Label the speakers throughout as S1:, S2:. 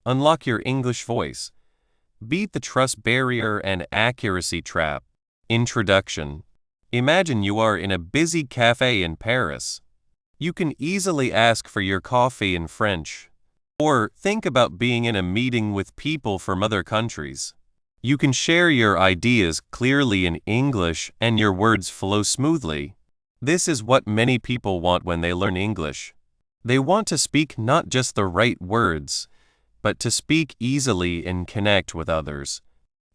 S1: Unlock your English voice. Beat the trust barrier and accuracy trap. Introduction. Imagine you are in a busy cafe in Paris. You can easily ask for your coffee in French. Or think about being in a meeting with people from other countries. You can share your ideas clearly in English and your words flow smoothly. This is what many people want when they learn English. They want to speak not just the right words, but to speak easily and connect with others.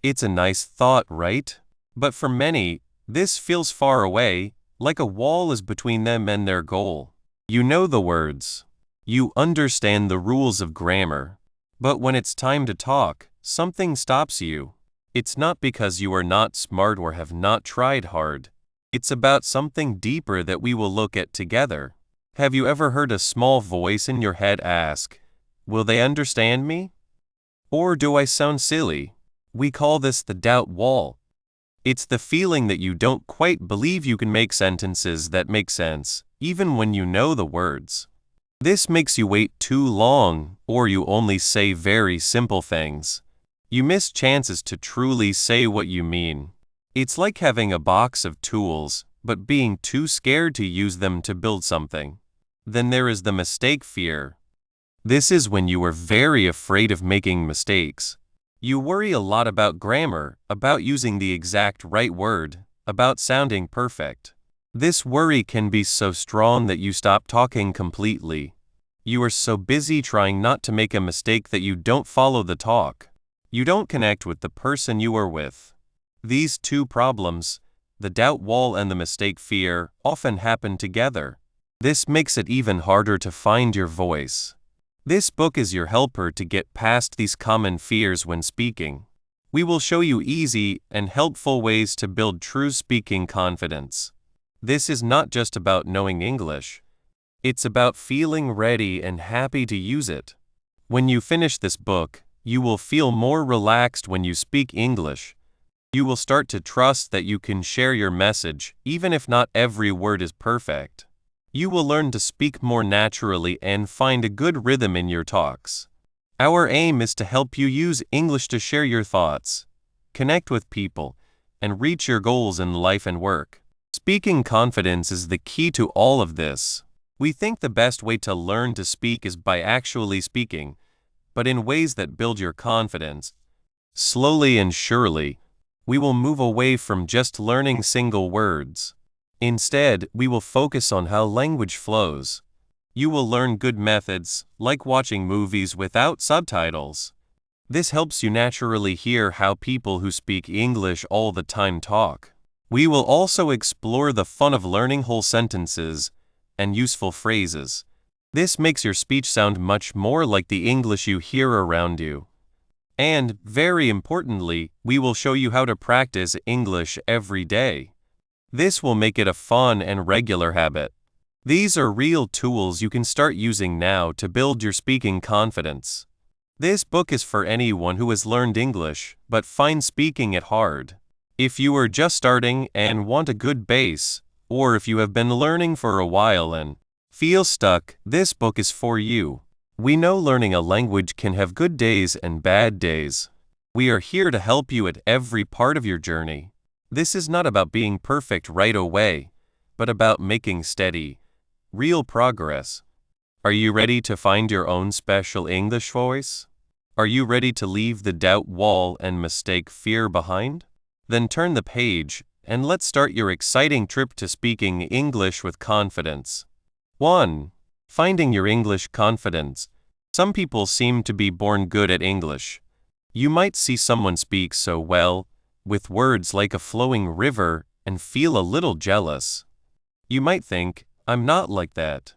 S1: It's a nice thought, right? But for many, this feels far away, like a wall is between them and their goal. You know the words. You understand the rules of grammar. But when it's time to talk, something stops you. It's not because you are not smart or have not tried hard. It's about something deeper that we will look at together. Have you ever heard a small voice in your head ask, "Will they understand me? Or do I sound silly?" We call this the doubt wall. It's the feeling that you don't quite believe you can make sentences that make sense, even when you know the words. This makes you wait too long, or you only say very simple things. You miss chances to truly say what you mean. It's like having a box of tools, but being too scared to use them to build something. Then there is the mistake fear. This is when you are very afraid of making mistakes. You worry a lot about grammar, about using the exact right word, about sounding perfect. This worry can be so strong that you stop talking completely. You are so busy trying not to make a mistake that you don't follow the talk. You don't connect with the person you are with. These two problems, the doubt wall and the mistake fear, often happen together. This makes it even harder to find your voice. This book is your helper to get past these common fears when speaking. We will show you easy and helpful ways to build true speaking confidence. This is not just about knowing English. It's about feeling ready and happy to use it. When you finish this book, you will feel more relaxed when you speak English. You will start to trust that you can share your message, even if not every word is perfect. You will learn to speak more naturally and find a good rhythm in your talks. Our aim is to help you use English to share your thoughts, connect with people, and reach your goals in life and work. Speaking confidence is the key to all of this. We think the best way to learn to speak is by actually speaking, but in ways that build your confidence. Slowly and surely, we will move away from just learning single words. Instead, we will focus on how language flows. You will learn good methods, like watching movies without subtitles. This helps you naturally hear how people who speak English all the time talk. We will also explore the fun of learning whole sentences and useful phrases. This makes your speech sound much more like the English you hear around you. And, very importantly, we will show you how to practice English every day. This will make it a fun and regular habit. These are real tools you can start using now to build your speaking confidence. This book is for anyone who has learned English but finds speaking it hard. If you are just starting and want a good base, or if you have been learning for a while and feel stuck, this book is for you. We know learning a language can have good days and bad days. We are here to help you at every part of your journey. This is not about being perfect right away, but about making steady, real progress. Are you ready to find your own special English voice? Are you ready to leave the doubt wall and mistake fear behind? Then turn the page, and let's start your exciting trip to speaking English with confidence. 1. Finding your English confidence. Some people seem to be born good at English. You might see someone speak so well, with words like a flowing river, and feel a little jealous. You might think, "I'm not like that.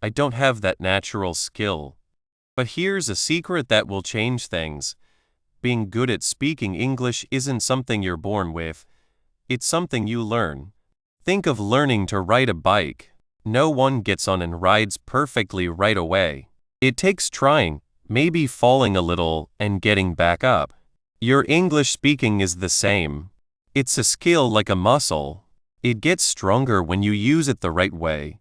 S1: I don't have that natural skill." But here's a secret that will change things. Being good at speaking English isn't something you're born with. It's something you learn. Think of learning to ride a bike. No one gets on and rides perfectly right away. It takes trying, maybe falling a little, and getting back up. Your English speaking is the same. It's a skill like a muscle. It gets stronger when you use it the right way.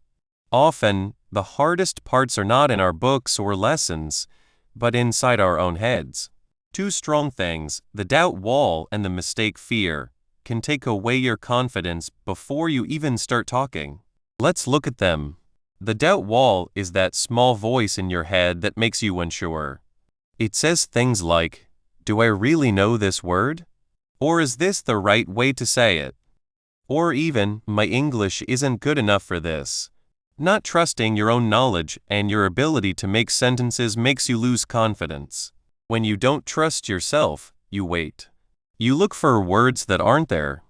S1: Often, the hardest parts are not in our books or lessons, but inside our own heads. Two strong things, the doubt wall and the mistake fear, can take away your confidence before you even start talking. Let's look at them. The doubt wall is that small voice in your head that makes you unsure. It says things like, "Do I really know this word? Or is this the right way to say it?" Or even, "My English isn't good enough for this." Not trusting your own knowledge and your ability to make sentences makes you lose confidence. When you don't trust yourself, you wait. You look for words that aren't there.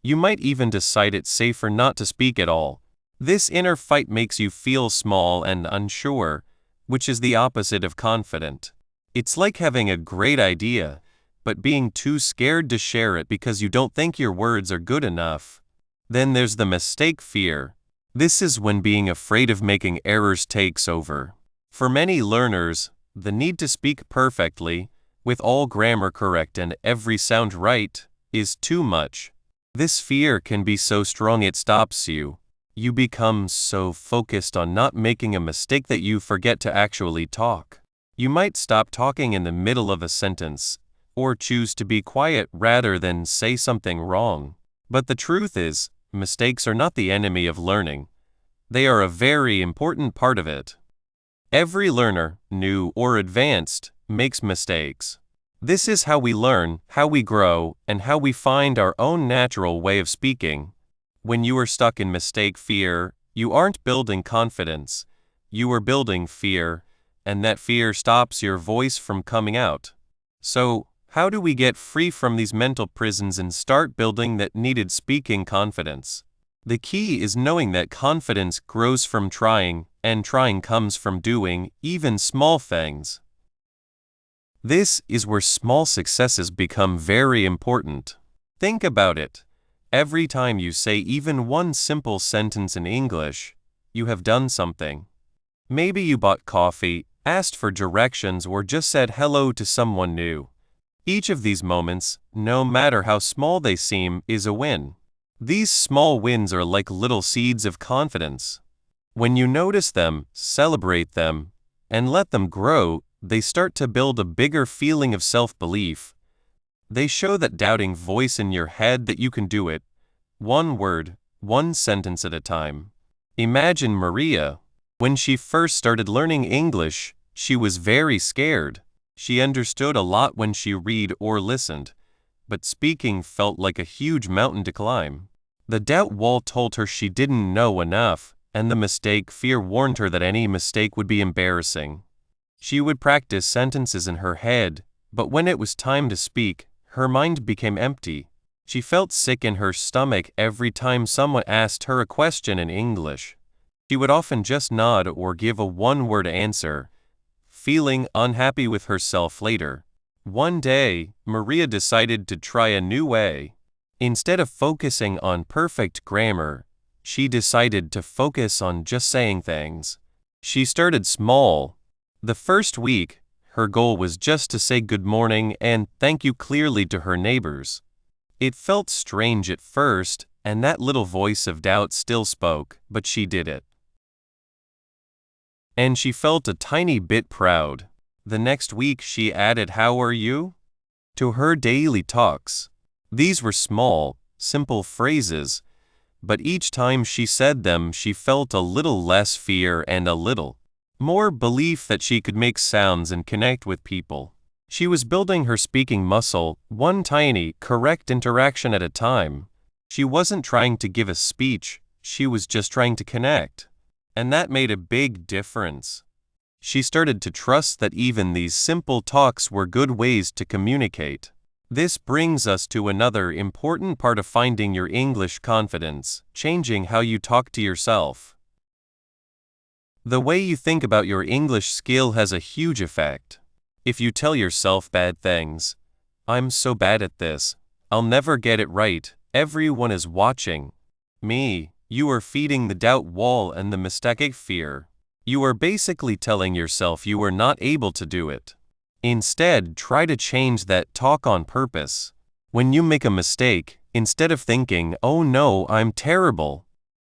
S1: You might even decide it's safer not to speak at all. This inner fight makes you feel small and unsure, which is the opposite of confident. It's like having a great idea, but being too scared to share it because you don't think your words are good enough. Then there's the mistake fear. This is when being afraid of making errors takes over. For many learners, the need to speak perfectly, with all grammar correct and every sound right, is too much. This fear can be so strong it stops you. You become so focused on not making a mistake that you forget to actually talk. You might stop talking in the middle of a sentence, or choose to be quiet rather than say something wrong. But the truth is, mistakes are not the enemy of learning. They are a very important part of it. Every learner, new or advanced, makes mistakes. This is how we learn, how we grow, and how we find our own natural way of speaking. When you are stuck in mistake fear, you aren't building confidence. You are building fear, and that fear stops your voice from coming out. So, how do we get free from these mental prisons and start building that needed speaking confidence? The key is knowing that confidence grows from trying, and trying comes from doing, even small things. This is where small successes become very important. Think about it. Every time you say even one simple sentence in English, you have done something. Maybe you bought coffee, asked for directions, or just said hello to someone new. Each of these moments, no matter how small they seem, is a win. These small wins are like little seeds of confidence. When you notice them, celebrate them, and let them grow, they start to build a bigger feeling of self-belief. They show that doubting voice in your head that you can do it, one word, one sentence at a time. Imagine Maria. When she first started learning English, she was very scared. She understood a lot when she read or listened, but speaking felt like a huge mountain to climb. The doubt wall told her she didn't know enough, and the mistake fear warned her that any mistake would be embarrassing. She would practice sentences in her head, but when it was time to speak, her mind became empty. She felt sick in her stomach every time someone asked her a question in English. She would often just nod or give a one-word answer, feeling unhappy with herself later. One day, Maria decided to try a new way. Instead of focusing on perfect grammar, she decided to focus on just saying things. She started small. The first week, her goal was just to say good morning and thank you clearly to her neighbors. It felt strange at first, and that little voice of doubt still spoke, but she did it. And she felt a tiny bit proud. The next week she added "How are you?" to her daily talks. These were small, simple phrases, but each time she said them she felt a little less fear and a little more belief that she could make sounds and connect with people. She was building her speaking muscle, one tiny, correct interaction at a time. She wasn't trying to give a speech, she was just trying to connect. And that made a big difference. She started to trust that even these simple talks were good ways to communicate. This brings us to another important part of finding your English confidence, changing how you talk to yourself. The way you think about your English skill has a huge effect. If you tell yourself bad things, "I'm so bad at this, I'll never get it right, everyone is watching me," you are feeding the doubt wall and the mistake fear. You are basically telling yourself you are not able to do it. Instead, try to change that talk on purpose. When you make a mistake, instead of thinking, "Oh no, I'm terrible,"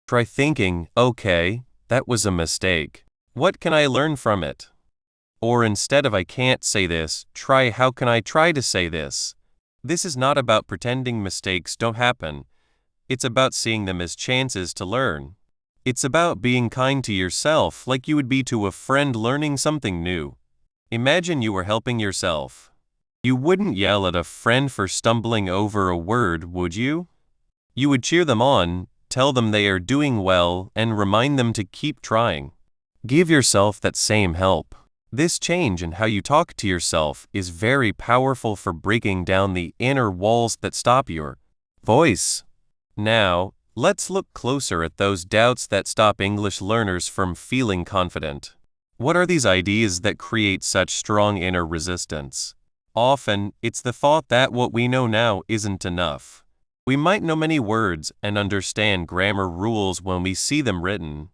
S1: try thinking, "Okay, that was a mistake. What can I learn from it?" Or instead of I can't say this, try how can I try to say this. This is not about pretending mistakes don't happen. It's about seeing them as chances to learn. It's about being kind to yourself like you would be to a friend learning something new. Imagine you were helping yourself. You wouldn't yell at a friend for stumbling over a word, would you? You would cheer them on, tell them they are doing well, and remind them to keep trying. Give yourself that same help. This change in how you talk to yourself is very powerful for breaking down the inner walls that stop your voice. Now, let's look closer at those doubts that stop English learners from feeling confident. What are these ideas that create such strong inner resistance? Often, it's the thought that what we know now isn't enough. We might know many words and understand grammar rules when we see them written,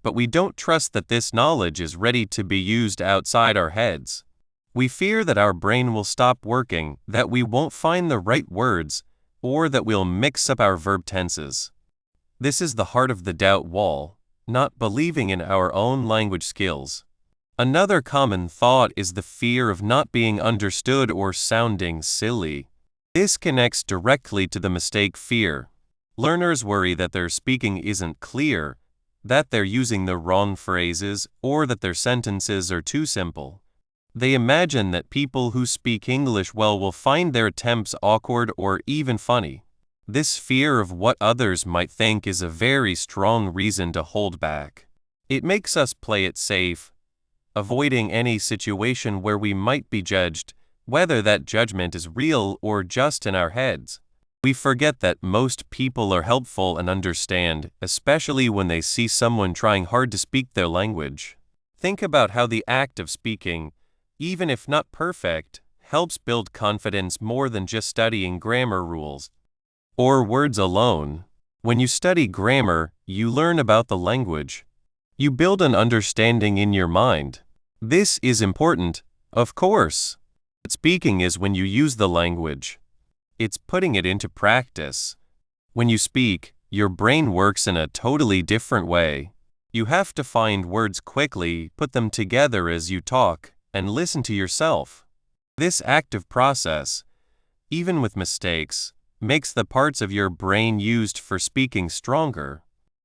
S1: but we don't trust that this knowledge is ready to be used outside our heads. We fear that our brain will stop working, that we won't find the right words, or that we'll mix up our verb tenses. This is the heart of the doubt wall, not believing in our own language skills. Another common thought is the fear of not being understood or sounding silly. This connects directly to the mistake fear. Learners worry that their speaking isn't clear, that they're using the wrong phrases, or that their sentences are too simple. They imagine that people who speak English well will find their attempts awkward or even funny. This fear of what others might think is a very strong reason to hold back. It makes us play it safe, avoiding any situation where we might be judged, whether that judgment is real or just in our heads. We forget that most people are helpful and understand, especially when they see someone trying hard to speak their language. Think about how the act of speaking, even if not perfect, helps build confidence more than just studying grammar rules or words alone. When you study grammar, you learn about the language. You build an understanding in your mind. This is important, of course. But speaking is when you use the language. It's putting it into practice. When you speak, your brain works in a totally different way. You have to find words quickly, put them together as you talk, and listen to yourself. This active process, even with mistakes, makes the parts of your brain used for speaking stronger.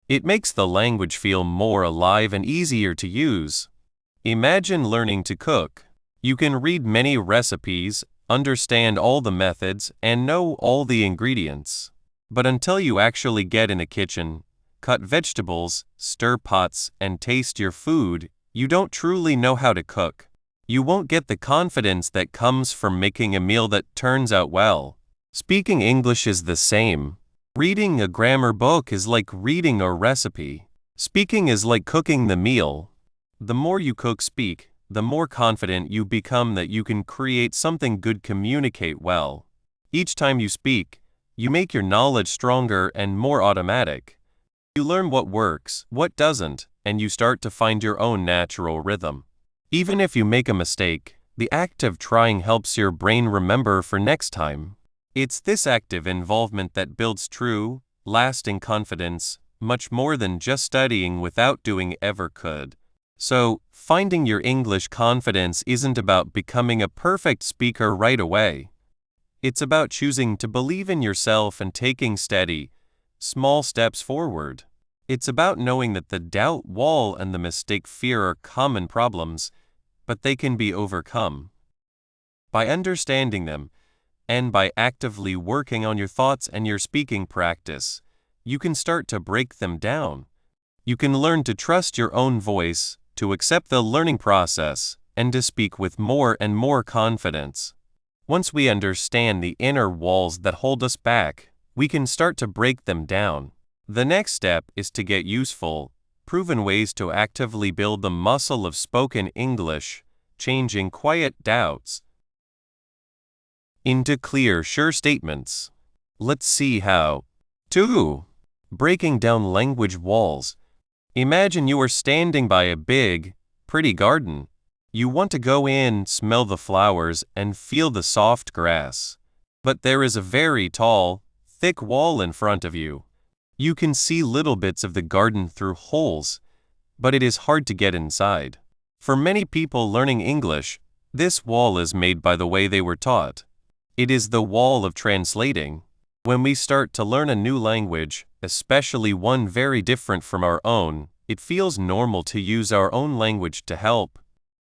S1: It makes the language feel more alive and easier to use. Imagine learning to cook. You can read many recipes, understand all the methods, and know all the ingredients. But until you actually get in a kitchen, cut vegetables, stir pots, and taste your food, you don't truly know how to cook. You won't get the confidence that comes from making a meal that turns out well. Speaking English is the same. Reading a grammar book is like reading a recipe. Speaking is like cooking the meal. The more you speak, the more confident you become that you can create something good, communicate well. Each time you speak, you make your knowledge stronger and more automatic. You learn what works, what doesn't, and you start to find your own natural rhythm. Even if you make a mistake, the act of trying helps your brain remember for next time. It's this active involvement that builds true, lasting confidence, much more than just studying without doing ever could. So, finding your English confidence isn't about becoming a perfect speaker right away. It's about choosing to believe in yourself and taking steady, small steps forward. It's about knowing that the doubt wall and the mistake fear are common problems, but they can be overcome. By understanding them, and by actively working on your thoughts and your speaking practice, you can start to break them down. You can learn to trust your own voice, to accept the learning process, and to speak with more and more confidence. Once we understand the inner walls that hold us back, we can start to break them down. The next step is to get useful, proven ways to actively build the muscle of spoken English, changing quiet doubts into clear, sure statements. Let's see how. 2. Breaking down language walls. Imagine you are standing by a big, pretty garden. You want to go in, smell the flowers, and feel the soft grass. But there is a very tall, thick wall in front of you. You can see little bits of the garden through holes, but it is hard to get inside. For many people learning English, this wall is made by the way they were taught. It is the wall of translating. When we start to learn a new language, especially one very different from our own, it feels normal to use our own language to help.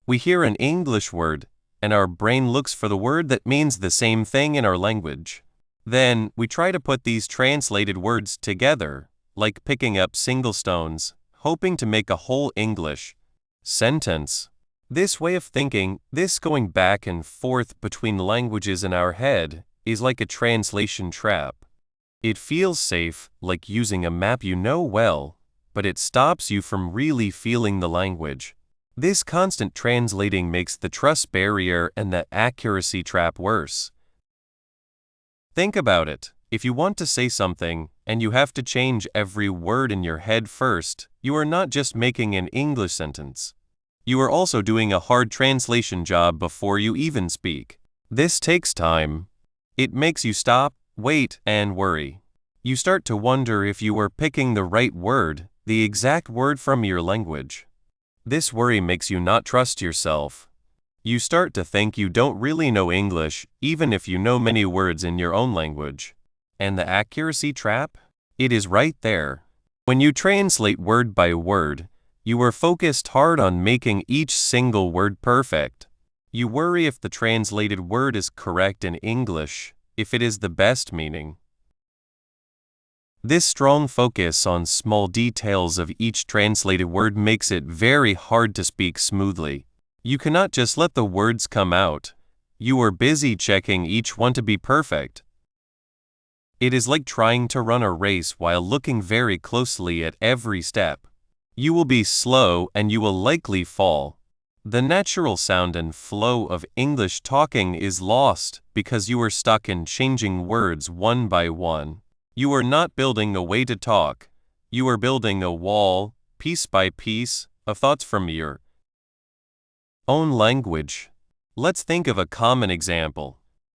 S1: We hear an English word, and our brain looks for the word that means the same thing in our language. Then, we try to put these translated words together, like picking up single stones, hoping to make a whole English sentence. This way of thinking, this going back and forth between languages in our head, is like a translation trap. It feels safe, like using a map you know well, but it stops you from really feeling the language. This constant translating makes the trust barrier and the accuracy trap worse. Think about it. If you want to say something, and you have to change every word in your head first, you are not just making an English sentence. You are also doing a hard translation job before you even speak. This takes time. It makes you stop, wait, and worry. You start to wonder if you are picking the right word, the exact word from your language. This worry makes you not trust yourself. You start to think you don't really know English, even if you know many words in your own language. And the accuracy trap? It is right there. When you translate word by word, you are focused hard on making each single word perfect. You worry if the translated word is correct in English, if it is the best meaning. This strong focus on small details of each translated word makes it very hard to speak smoothly. You cannot just let the words come out. You are busy checking each one to be perfect. It is like trying to run a race while looking very closely at every step. You will be slow and you will likely fall. The natural sound and flow of English talking is lost because you are stuck in changing words one by one. You are not building a way to talk. You are building a wall, piece by piece, of thoughts from your own language. Let's think of a common example.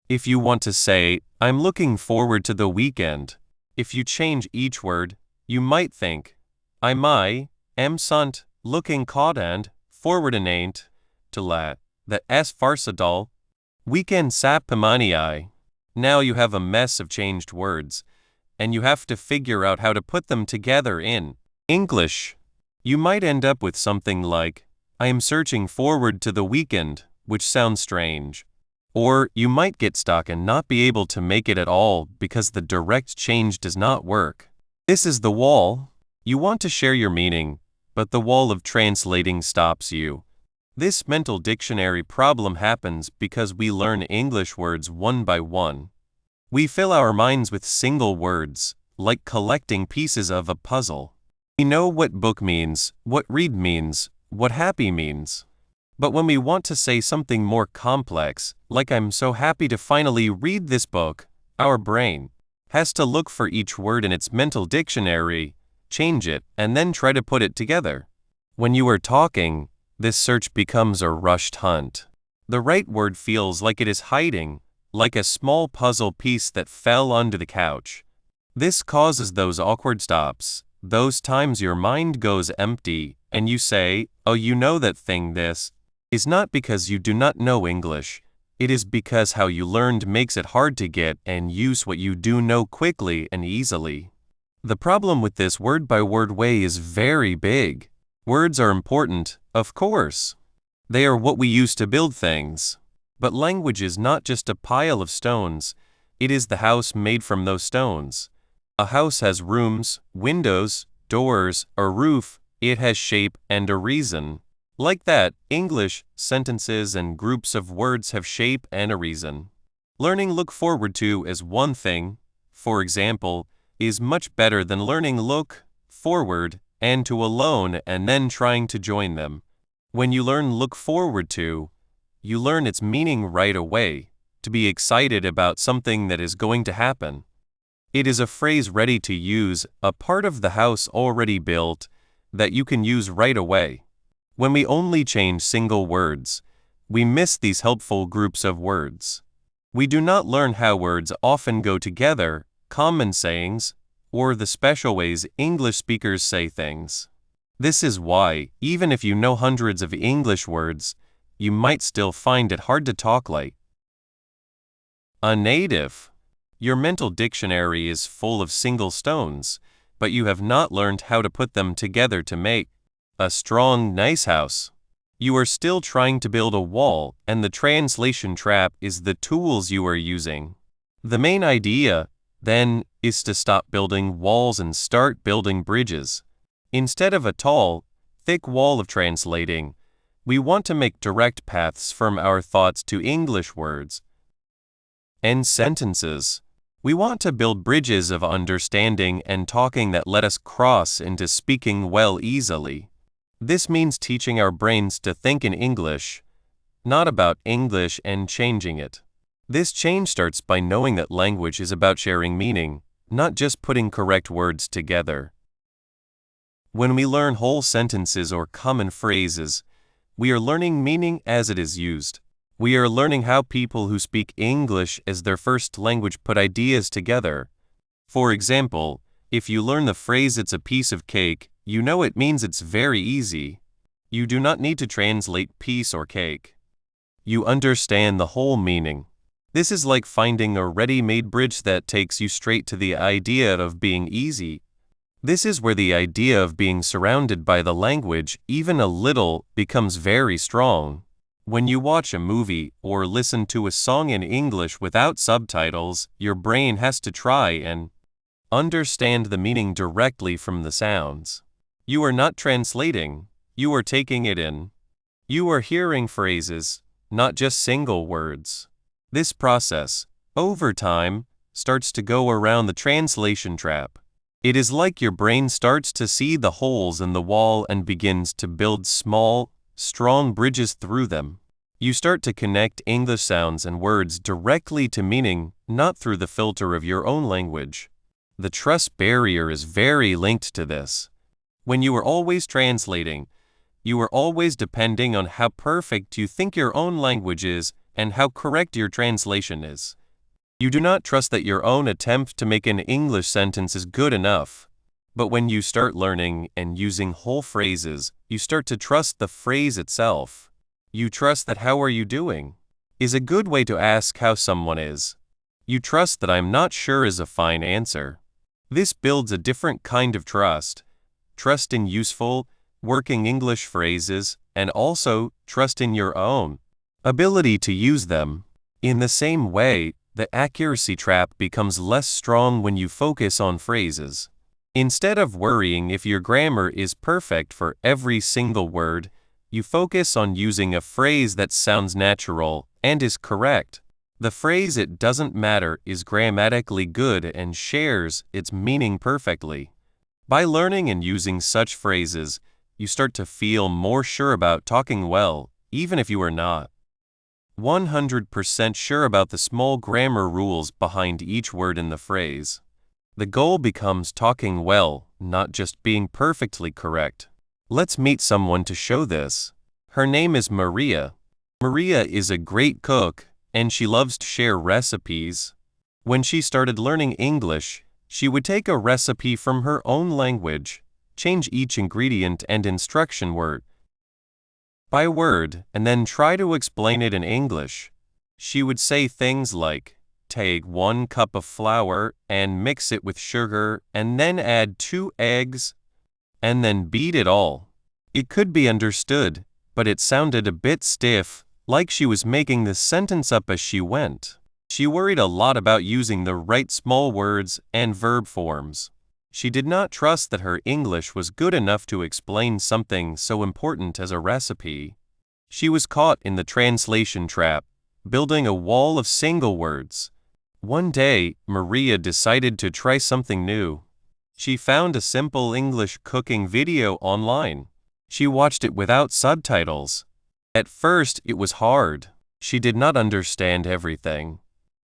S1: If you want to say, "I'm looking forward to the weekend," if you change each word, you might think, "I am sunt, looking caught and forward and ain't, to lat, the s farsadal, weekend sap pamani." Now you have a mess of changed words, and you have to figure out how to put them together in English. You might end up with something like, "I am searching forward to the weekend," which sounds strange. Or you might get stuck and not be able to make it at all because the direct change does not work. This is the wall. You want to share your meaning, but the wall of translating stops you. This mental dictionary problem happens because we learn English words one by one. We fill our minds with single words, like collecting pieces of a puzzle. We know what book means, what read means, what happy means. But when we want to say something more complex, like "I'm so happy to finally read this book," our brain has to look for each word in its mental dictionary, change it, and then try to put it together. When you are talking, this search becomes a rushed hunt. The right word feels like it is hiding, like a small puzzle piece that fell onto the couch. This causes those awkward stops, those times your mind goes empty, and you say, "Oh, you know that thing." This is not because you do not know English. It is because how you learned makes it hard to get and use what you do know quickly and easily. The problem with this word-by-word way is very big. Words are important, of course. They are what we use to build things. But language is not just a pile of stones. It is the house made from those stones. A house has rooms, windows, doors, a roof. It has shape and a reason. Like that, English, sentences and groups of words have shape and a reason. Learning "look forward to" is one thing, for example, is much better than learning "look forward" and "to" alone and then trying to join them. When you learn "look forward to," you learn its meaning right away, to be excited about something that is going to happen. It is a phrase ready to use, a part of the house already built, that you can use right away. When we only change single words, we miss these helpful groups of words. We do not learn how words often go together, common sayings, or the special ways English speakers say things. This is why, even if you know hundreds of English words, you might still find it hard to talk like a native. Your mental dictionary is full of single stones, but you have not learned how to put them together to make a strong, nice house. You are still trying to build a wall, and the translation trap is the tools you are using. The main idea, then, is to stop building walls and start building bridges. Instead of a tall, thick wall of translating, we want to make direct paths from our thoughts to English words and sentences. We want to build bridges of understanding and talking that let us cross into speaking well easily. This means teaching our brains to think in English, not about English and changing it. This change starts by knowing that language is about sharing meaning, not just putting correct words together. When we learn whole sentences or common phrases, we are learning meaning as it is used. We are learning how people who speak English as their first language put ideas together. For example, if you learn the phrase "it's a piece of cake," you know it means it's very easy. You do not need to translate piece or cake. You understand the whole meaning. This is like finding a ready-made bridge that takes you straight to the idea of being easy. This is where the idea of being surrounded by the language, even a little, becomes very strong. When you watch a movie or listen to a song in English without subtitles, your brain has to try and understand the meaning directly from the sounds. You are not translating, you are taking it in. You are hearing phrases, not just single words. This process, over time, starts to go around the translation trap. It is like your brain starts to see the holes in the wall and begins to build small, strong bridges through them. You start to connect English sounds and words directly to meaning, not through the filter of your own language. The trust barrier is very linked to this. When you are always translating, you are always depending on how perfect you think your own language is and how correct your translation is. You do not trust that your own attempt to make an English sentence is good enough. But when you start learning and using whole phrases, you start to trust the phrase itself. You trust that "how are you doing?" is a good way to ask how someone is. You trust that "I'm not sure" is a fine answer. This builds a different kind of trust. Trust in useful, working English phrases, and also trust in your own ability to use them. In the same way, the accuracy trap becomes less strong when you focus on phrases. Instead of worrying if your grammar is perfect for every single word, you focus on using a phrase that sounds natural and is correct. The phrase "it doesn't matter" is grammatically good and shares its meaning perfectly. By learning and using such phrases, you start to feel more sure about talking well, even if you are not 100% sure about the small grammar rules behind each word in the phrase. The goal becomes talking well, not just being perfectly correct. Let's meet someone to show this. Her name is Maria. Maria is a great cook, and she loves to share recipes. When she started learning English, she would take a recipe from her own language, change each ingredient and instruction word by word, and then try to explain it in English. She would say things like, "Take 1 cup of flour and mix it with sugar, and then add 2 eggs, and then beat it all." It could be understood, but it sounded a bit stiff, like she was making the sentence up as she went. She worried a lot about using the right small words and verb forms. She did not trust that her English was good enough to explain something so important as a recipe. She was caught in the translation trap, building a wall of single words. One day, Maria decided to try something new. She found a simple English cooking video online. She watched it without subtitles. At first, it was hard. She did not understand everything.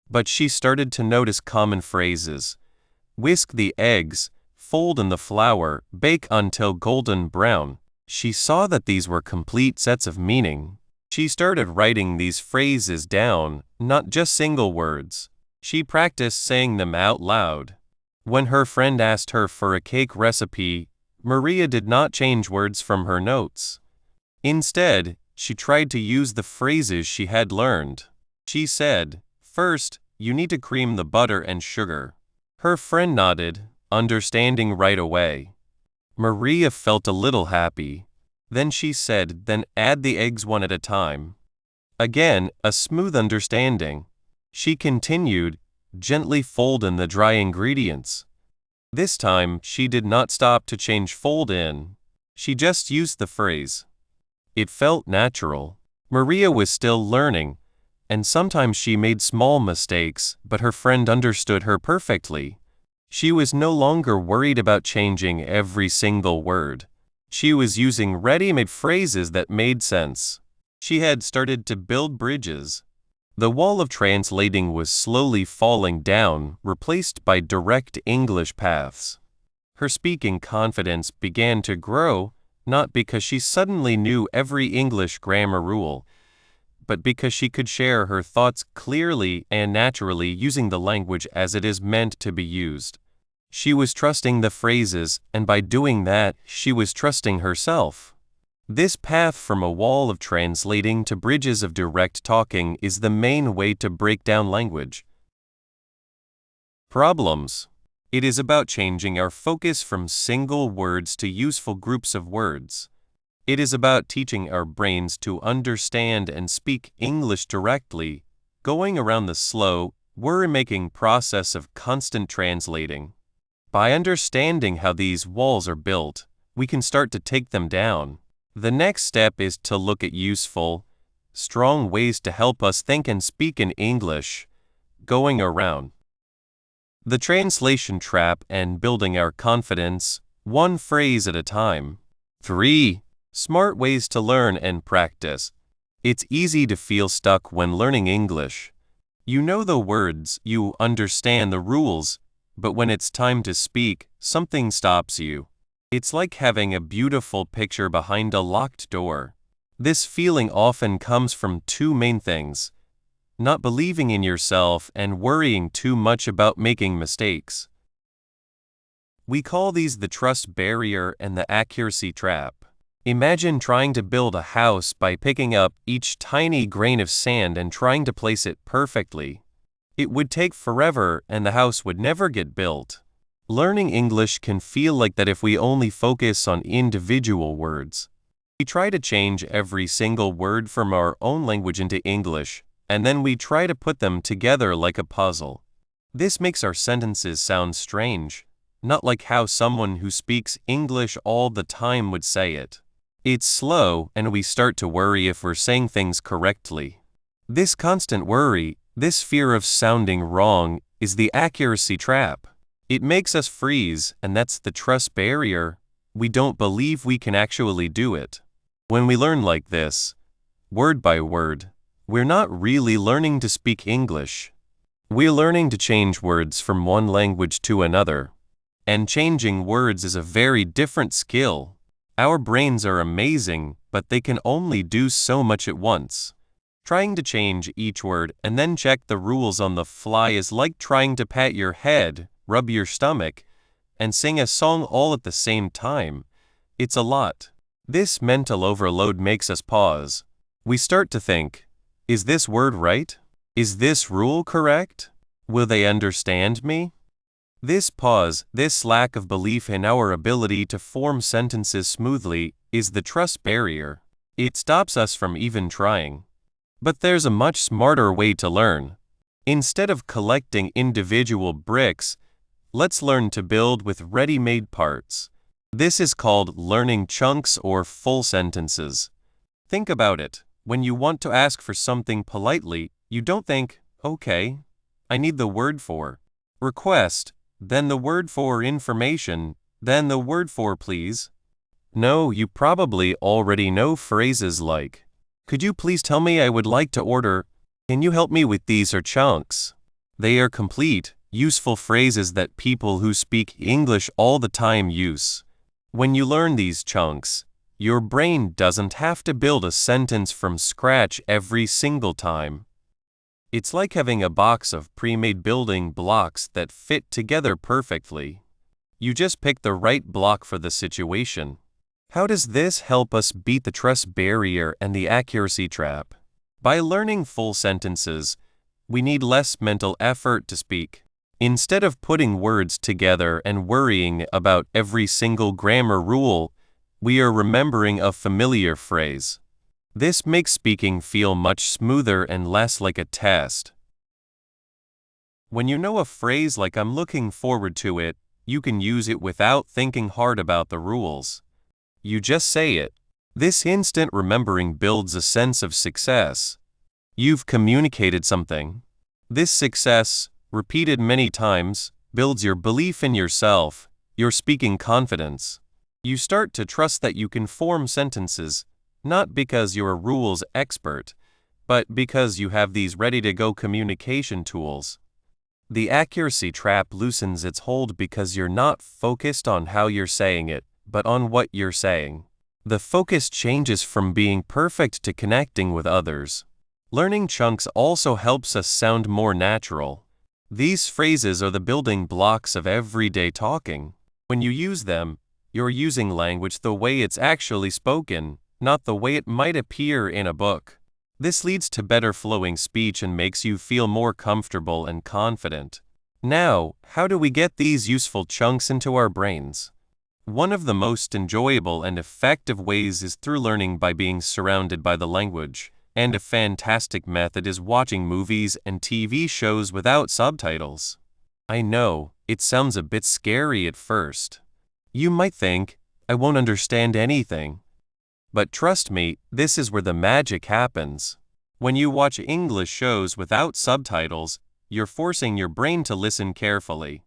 S1: But she started to notice common phrases. Whisk the eggs, fold in the flour, bake until golden brown. She saw that these were complete sets of meaning. She started writing these phrases down, not just single words. She practiced saying them out loud. When her friend asked her for a cake recipe, Maria did not change words from her notes. Instead, she tried to use the phrases she had learned. She said, "First, you need to cream the butter and sugar." Her friend nodded, understanding right away. Maria felt a little happy. Then she said, "Then add the eggs one at a time." Again, a smooth understanding. She continued, "Gently fold in the dry ingredients." This time, she did not stop to change fold in. She just used the phrase. It felt natural. Maria was still learning, and sometimes she made small mistakes, but her friend understood her perfectly. She was no longer worried about changing every single word. She was using ready-made phrases that made sense. She had started to build bridges. The wall of translating was slowly falling down, replaced by direct English paths. Her speaking confidence began to grow, not because she suddenly knew every English grammar rule, but because she could share her thoughts clearly and naturally using the language as it is meant to be used. She was trusting the phrases, and by doing that, she was trusting herself. This path from a wall of translating to bridges of direct talking is the main way to break down language. Problems. It is about changing our focus from single words to useful groups of words. It is about teaching our brains to understand and speak English directly, going around the slow, worry-making process of constant translating. By understanding how these walls are built, we can start to take them down. The next step is to look at useful, strong ways to help us think and speak in English, going around the translation trap and building our confidence, one phrase at a time. 3. Smart ways to learn and practice. It's easy to feel stuck when learning English. You know the words, you understand the rules, but when it's time to speak, something stops you. It's like having a beautiful picture behind a locked door. This feeling often comes from two main things: not believing in yourself and worrying too much about making mistakes. We call these the trust barrier and the accuracy trap. Imagine trying to build a house by picking up each tiny grain of sand and trying to place it perfectly. It would take forever and the house would never get built. Learning English can feel like that if we only focus on individual words. We try to change every single word from our own language into English, and then we try to put them together like a puzzle. This makes our sentences sound strange, not like how someone who speaks English all the time would say it. It's slow, and we start to worry if we're saying things correctly. This constant worry, this fear of sounding wrong, is the accuracy trap. It makes us freeze, and that's the trust barrier. We don't believe we can actually do it. When we learn like this, word by word, we're not really learning to speak English. We're learning to change words from one language to another. And changing words is a very different skill. Our brains are amazing, but they can only do so much at once. Trying to change each word and then check the rules on the fly is like trying to pat your head, rub your stomach, and sing a song all at the same time. It's a lot. This mental overload makes us pause. We start to think, is this word right? Is this rule correct? Will they understand me? This pause, this lack of belief in our ability to form sentences smoothly, is the trust barrier. It stops us from even trying. But there's a much smarter way to learn. Instead of collecting individual bricks, let's learn to build with ready-made parts. This is called learning chunks or full sentences. Think about it. When you want to ask for something politely, you don't think, "Okay, I need the word for request, then the word for information, then the word for please." No, you probably already know phrases like, "Could you please tell me I would like to order? Can you help me with these or chunks?" They are complete, useful phrases that people who speak English all the time use. When you learn these chunks, your brain doesn't have to build a sentence from scratch every single time. It's like having a box of pre-made building blocks that fit together perfectly. You just pick the right block for the situation. How does this help us beat the trust barrier and the accuracy trap? By learning full sentences, we need less mental effort to speak. Instead of putting words together and worrying about every single grammar rule, we are remembering a familiar phrase. This makes speaking feel much smoother and less like a test. When you know a phrase like "I'm looking forward to it," you can use it without thinking hard about the rules. You just say it. This instant remembering builds a sense of success. You've communicated something. This success, repeated many times, builds your belief in yourself, your speaking confidence. You start to trust that you can form sentences, not because you're a rules expert, but because you have these ready-to-go communication tools. The accuracy trap loosens its hold because you're not focused on how you're saying it, but on what you're saying. The focus changes from being perfect to connecting with others. Learning chunks also helps us sound more natural. These phrases are the building blocks of everyday talking. When you use them, you're using language the way it's actually spoken, not the way it might appear in a book. This leads to better flowing speech and makes you feel more comfortable and confident. Now, how do we get these useful chunks into our brains? One of the most enjoyable and effective ways is through learning by being surrounded by the language, and a fantastic method is watching movies and TV shows without subtitles. I know, it sounds a bit scary at first. You might think, I won't understand anything. But trust me, this is where the magic happens. When you watch English shows without subtitles, you're forcing your brain to listen carefully.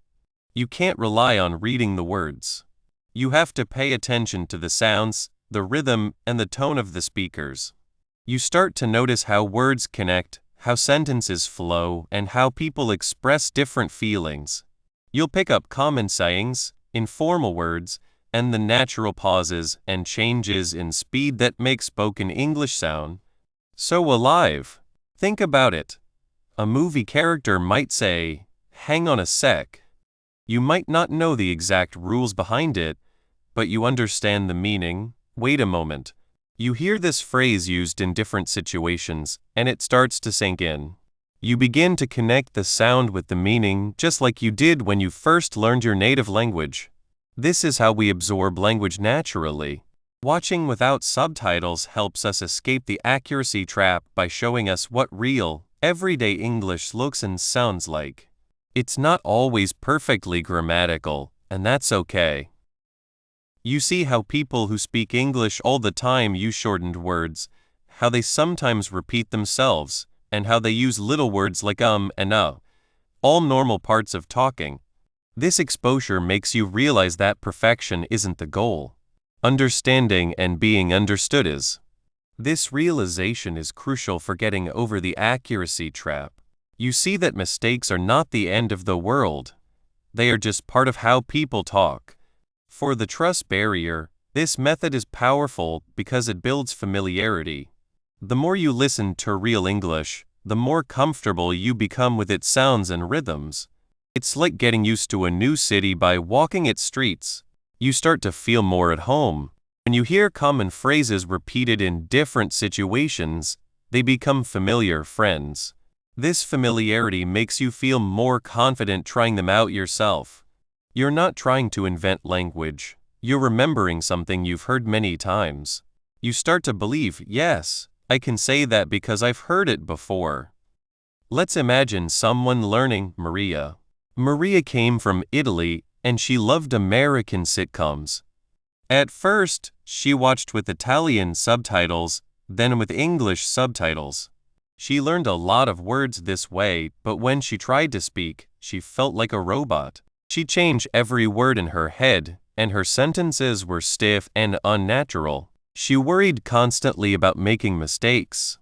S1: You can't rely on reading the words. You have to pay attention to the sounds, the rhythm, and the tone of the speakers. You start to notice how words connect, how sentences flow, and how people express different feelings. You'll pick up common sayings, informal words, and the natural pauses and changes in speed that make spoken English sound so alive. Think about it. A movie character might say, "Hang on a sec." You might not know the exact rules behind it, but you understand the meaning. Wait a moment. You hear this phrase used in different situations, and it starts to sink in. You begin to connect the sound with the meaning, just like you did when you first learned your native language. This is how we absorb language naturally. Watching without subtitles helps us escape the accuracy trap by showing us what real, everyday English looks and sounds like. It's not always perfectly grammatical, and that's okay. You see how people who speak English all the time use shortened words, how they sometimes repeat themselves, and how they use little words like and all normal parts of talking. This exposure makes you realize that perfection isn't the goal. Understanding and being understood is. This realization is crucial for getting over the accuracy trap. You see that mistakes are not the end of the world. They are just part of how people talk. For the trust barrier, this method is powerful because it builds familiarity. The more you listen to real English, the more comfortable you become with its sounds and rhythms. It's like getting used to a new city by walking its streets. You start to feel more at home. When you hear common phrases repeated in different situations, they become familiar friends. This familiarity makes you feel more confident trying them out yourself. You're not trying to invent language. You're remembering something you've heard many times. You start to believe, yes, I can say that because I've heard it before. Let's imagine someone learning Maria. Maria came from Italy and she loved American sitcoms. At first, she watched with Italian subtitles, then with English subtitles. She learned a lot of words this way, but when she tried to speak, she felt like a robot. She changed every word in her head, and her sentences were stiff and unnatural. She worried constantly about making mistakes.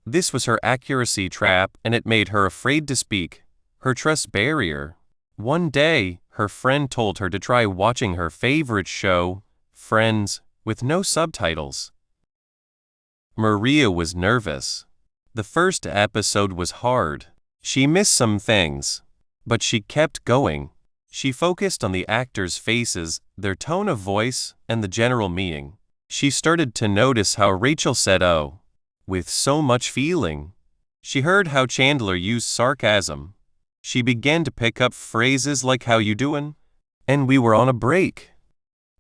S1: This was her accuracy trap, and it made her afraid to speak. Her trust barrier. One day, her friend told her to try watching her favorite show, Friends, with no subtitles. Maria was nervous. The first episode was hard. She missed some things, but she kept going. She focused on the actors' faces, their tone of voice, and the general meaning. She started to notice how Rachel said "oh" with so much feeling. She heard how Chandler used sarcasm. She began to pick up phrases like "how you doin'?" and "we were on a break."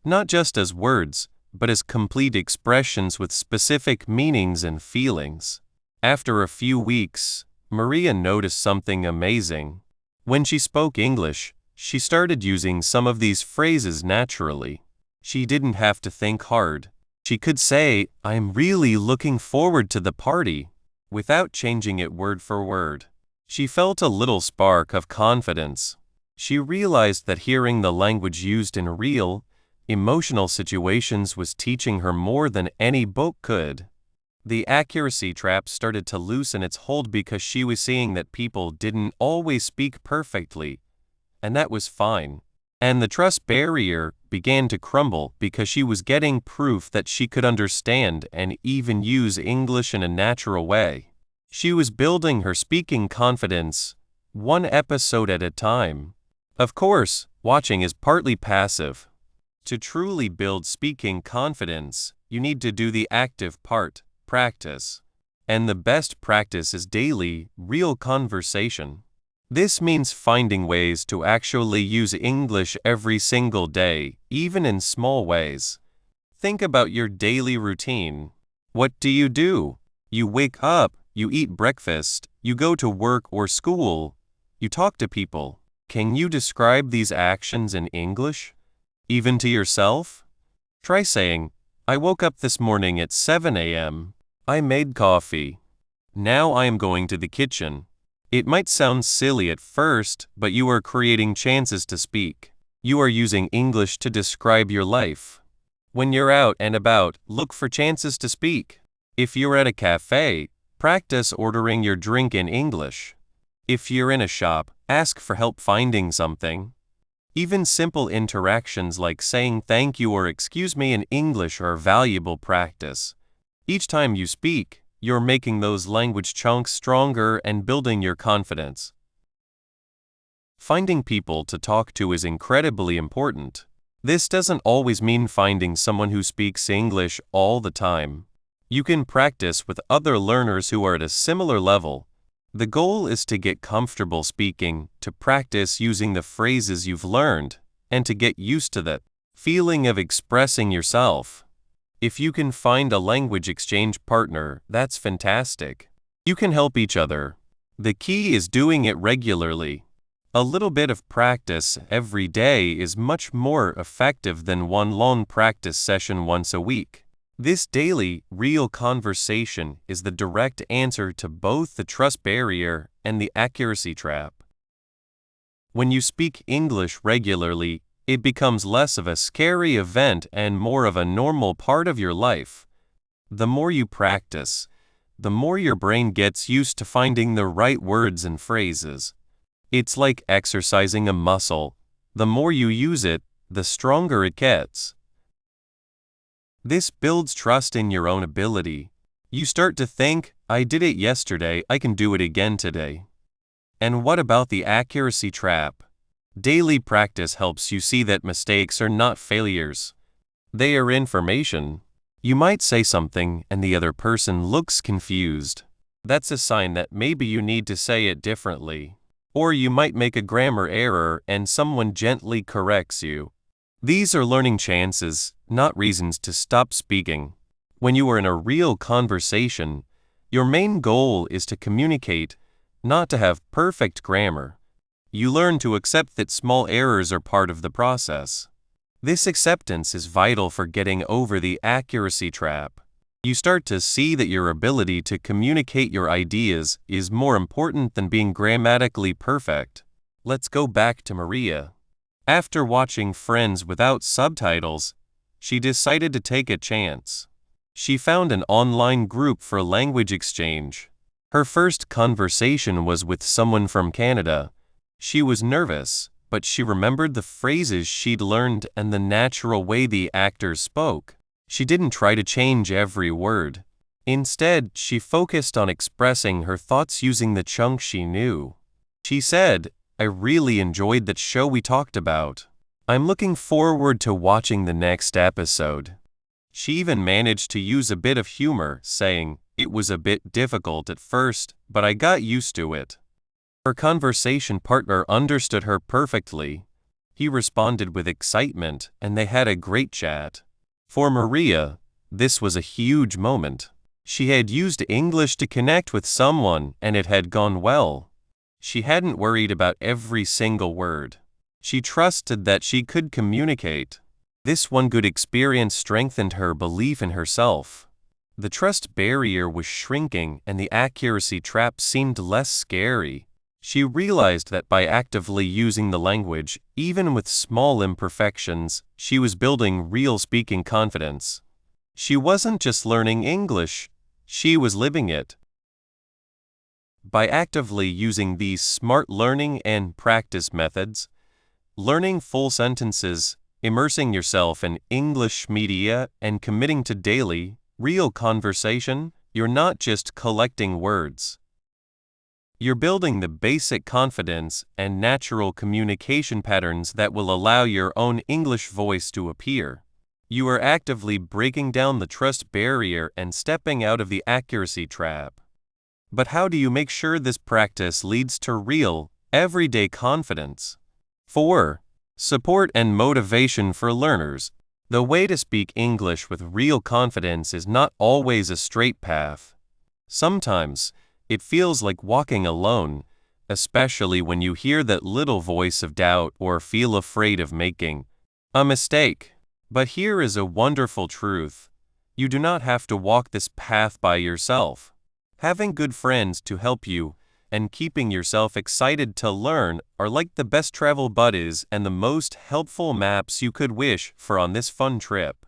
S1: Not just as words, but as complete expressions with specific meanings and feelings. After a few weeks, Maria noticed something amazing. When she spoke English, she started using some of these phrases naturally. She didn't have to think hard. She could say, "I'm really looking forward to the party," without changing it word for word. She felt a little spark of confidence. She realized that hearing the language used in real, emotional situations was teaching her more than any book could. The accuracy trap started to loosen its hold because she was seeing that people didn't always speak perfectly, and that was fine. And the trust barrier began to crumble because she was getting proof that she could understand and even use English in a natural way. She was building her speaking confidence, one episode at a time. Of course, watching is partly passive. To truly build speaking confidence, you need to do the active part, practice. And the best practice is daily, real conversation. This means finding ways to actually use English every single day, even in small ways. Think about your daily routine. What do? You wake up, you eat breakfast, you go to work or school, you talk to people. Can you describe these actions in English? Even to yourself? Try saying, "I woke up this morning at 7 a.m. I made coffee. Now I am going to the kitchen." It might sound silly at first, but you are creating chances to speak. You are using English to describe your life. When you're out and about, look for chances to speak. If you're at a cafe, practice ordering your drink in English. If you're in a shop, ask for help finding something. Even simple interactions like saying thank you or excuse me in English are valuable practice. Each time you speak, you're making those language chunks stronger and building your confidence. Finding people to talk to is incredibly important. This doesn't always mean finding someone who speaks English all the time. You can practice with other learners who are at a similar level. The goal is to get comfortable speaking, to practice using the phrases you've learned, and to get used to that feeling of expressing yourself. If you can find a language exchange partner, that's fantastic. You can help each other. The key is doing it regularly. A little bit of practice every day is much more effective than one long practice session once a week. This daily, real conversation is the direct answer to both the trust barrier and the accuracy trap. When you speak English regularly, it becomes less of a scary event and more of a normal part of your life. The more you practice, the more your brain gets used to finding the right words and phrases. It's like exercising a muscle. The more you use it, the stronger it gets. This builds trust in your own ability. You start to think, "I did it yesterday, I can do it again today." And what about the accuracy trap? Daily practice helps you see that mistakes are not failures. They are information. You might say something and the other person looks confused. That's a sign that maybe you need to say it differently. Or you might make a grammar error and someone gently corrects you. These are learning chances, not reasons to stop speaking. When you are in a real conversation, your main goal is to communicate, not to have perfect grammar. You learn to accept that small errors are part of the process. This acceptance is vital for getting over the accuracy trap. You start to see that your ability to communicate your ideas is more important than being grammatically perfect. Let's go back to Maria. After watching Friends without subtitles, she decided to take a chance. She found an online group for language exchange. Her first conversation was with someone from Canada. She was nervous, but she remembered the phrases she'd learned and the natural way the actors spoke. She didn't try to change every word. Instead, she focused on expressing her thoughts using the chunks she knew. She said, I really enjoyed that show we talked about. I'm looking forward to watching the next episode. She even managed to use a bit of humor, saying, "It was a bit difficult at first, but I got used to it." Her conversation partner understood her perfectly. He responded with excitement, and they had a great chat. For Maria, this was a huge moment. She had used English to connect with someone, and it had gone well. She hadn't worried about every single word. She trusted that she could communicate. This one good experience strengthened her belief in herself. The trust barrier was shrinking, and the accuracy trap seemed less scary. She realized that by actively using the language, even with small imperfections, she was building real speaking confidence. She wasn't just learning English, she was living it. By actively using these smart learning and practice methods, learning full sentences, immersing yourself in English media, and committing to daily, real conversation, you're not just collecting words. You're building the basic confidence and natural communication patterns that will allow your own English voice to appear. You are actively breaking down the trust barrier and stepping out of the accuracy trap. But how do you make sure this practice leads to real, everyday confidence? 4. Support and motivation for learners. The way to speak English with real confidence is not always a straight path. Sometimes, it feels like walking alone, especially when you hear that little voice of doubt or feel afraid of making a mistake. But here is a wonderful truth. You do not have to walk this path by yourself. Having good friends to help you and keeping yourself excited to learn are like the best travel buddies and the most helpful maps you could wish for on this fun trip.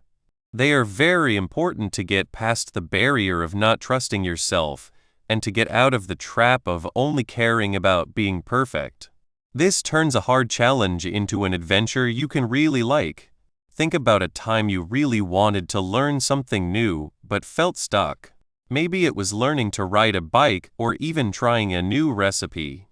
S1: They are very important to get past the barrier of not trusting yourself and to get out of the trap of only caring about being perfect. This turns a hard challenge into an adventure you can really like. Think about a time you really wanted to learn something new but felt stuck. Maybe it was learning to ride a bike or even trying a new recipe.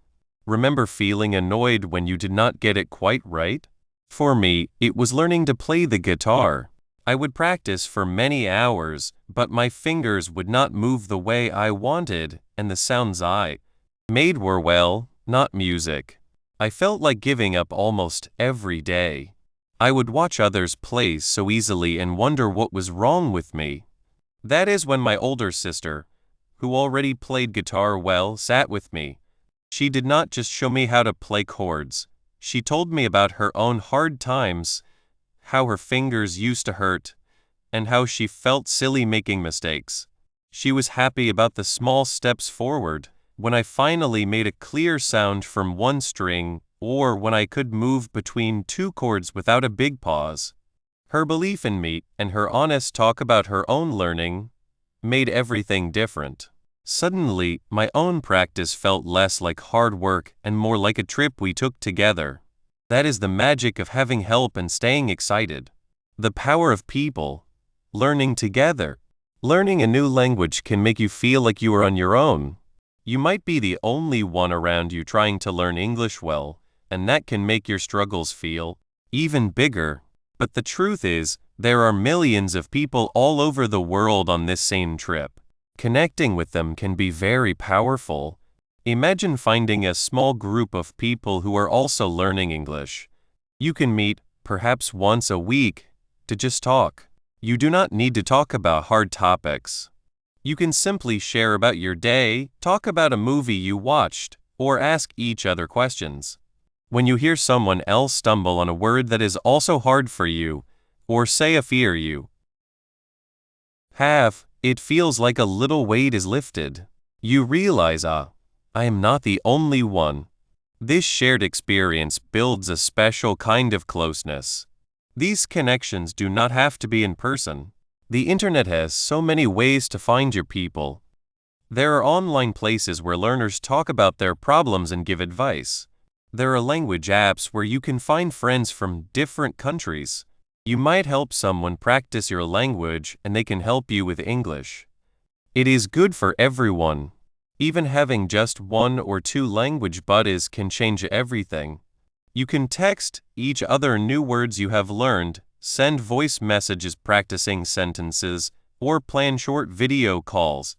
S1: Remember feeling annoyed when you did not get it quite right? For me, it was learning to play the guitar. I would practice for many hours, but my fingers would not move the way I wanted, and the sounds I made were, well, not music. I felt like giving up almost every day. I would watch others play so easily and wonder what was wrong with me. That is when my older sister, who already played guitar well, sat with me. She did not just show me how to play chords. She told me about her own hard times, how her fingers used to hurt, and how she felt silly making mistakes. She was happy about the small steps forward, when I finally made a clear sound from one string, or when I could move between two chords without a big pause. Her belief in me and her honest talk about her own learning made everything different. Suddenly, my own practice felt less like hard work and more like a trip we took together. That is the magic of having help and staying excited. The power of people. Learning together. Learning a new language can make you feel like you are on your own. You might be the only one around you trying to learn English well, and that can make your struggles feel even bigger. But the truth is, there are millions of people all over the world on this same trip. Connecting with them can be very powerful. Imagine finding a small group of people who are also learning English. You can meet, perhaps once a week, to just talk. You do not need to talk about hard topics. You can simply share about your day, talk about a movie you watched, or ask each other questions. When you hear someone else stumble on a word that is also hard for you, or say a fear you have, it feels like a little weight is lifted. You realize, I am not the only one. This shared experience builds a special kind of closeness. These connections do not have to be in person. The internet has so many ways to find your people. There are online places where learners talk about their problems and give advice. There are language apps where you can find friends from different countries. You might help someone practice your language and they can help you with English. It is good for everyone. Even having just 1 or 2 language buddies can change everything. You can text each other new words you have learned, send voice messages practicing sentences, or plan short video calls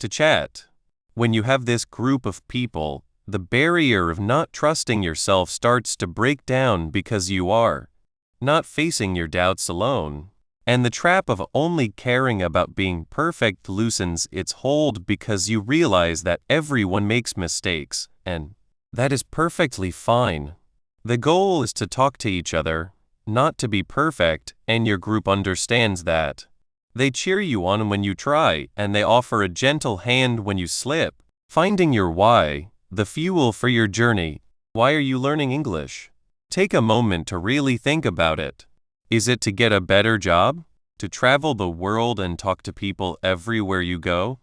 S1: to chat. When you have this group of people, the barrier of not trusting yourself starts to break down because you are not facing your doubts alone. And the trap of only caring about being perfect loosens its hold because you realize that everyone makes mistakes, and that is perfectly fine. The goal is to talk to each other, not to be perfect, and your group understands that. They cheer you on when you try, and they offer a gentle hand when you slip. Finding your why, the fuel for your journey. Why are you learning English? Take a moment to really think about it. Is it to get a better job? To travel the world and talk to people everywhere you go?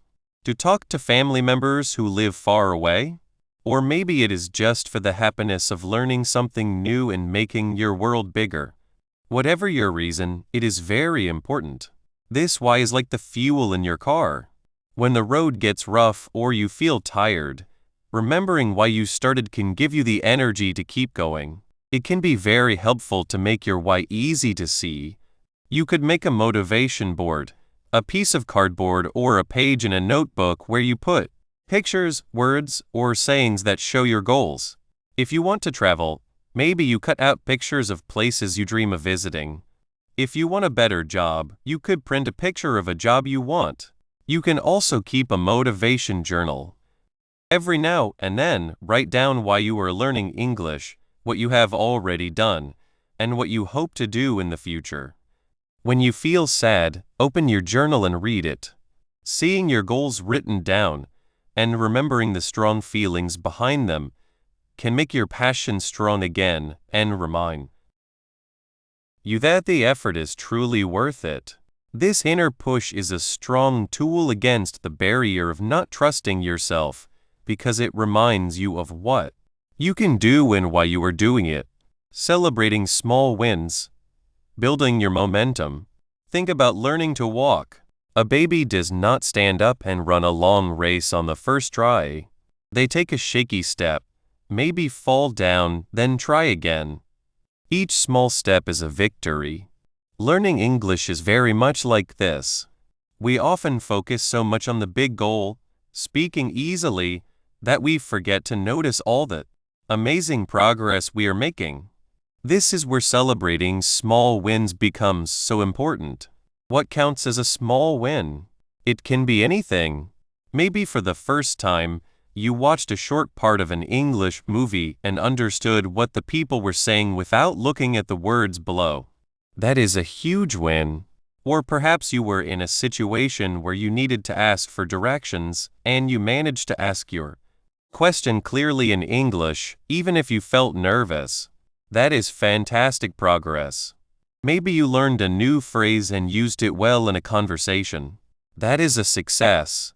S1: To talk to family members who live far away? Or maybe it is just for the happiness of learning something new and making your world bigger. Whatever your reason, it is very important. This why is like the fuel in your car. When the road gets rough or you feel tired, remembering why you started can give you the energy to keep going. It can be very helpful to make your why easy to see. You could make a motivation board, a piece of cardboard, or a page in a notebook where you put pictures, words, or sayings that show your goals. If you want to travel, maybe you cut out pictures of places you dream of visiting. If you want a better job, you could print a picture of a job you want. You can also keep a motivation journal. Every now and then, write down why you are learning English, what you have already done, and what you hope to do in the future. When you feel sad, open your journal and read it. Seeing your goals written down and remembering the strong feelings behind them can make your passion strong again and remind you that the effort is truly worth it. This inner push is a strong tool against the barrier of not trusting yourself because it reminds you of what you can do and why you are doing it. Celebrating small wins, building your momentum. Think about learning to walk. A baby does not stand up and run a long race on the first try. They take a shaky step, maybe fall down, then try again. Each small step is a victory. Learning English is very much like this. We often focus so much on the big goal, speaking easily, that we forget to notice all the amazing progress we are making. This is where celebrating small wins becomes so important. What counts as a small win? It can be anything. Maybe for the first time, you watched a short part of an English movie and understood what the people were saying without looking at the words below. That is a huge win. Or perhaps you were in a situation where you needed to ask for directions and you managed to ask your question clearly in English, even if you felt nervous. That is fantastic progress. Maybe you learned a new phrase and used it well in a conversation. That is a success.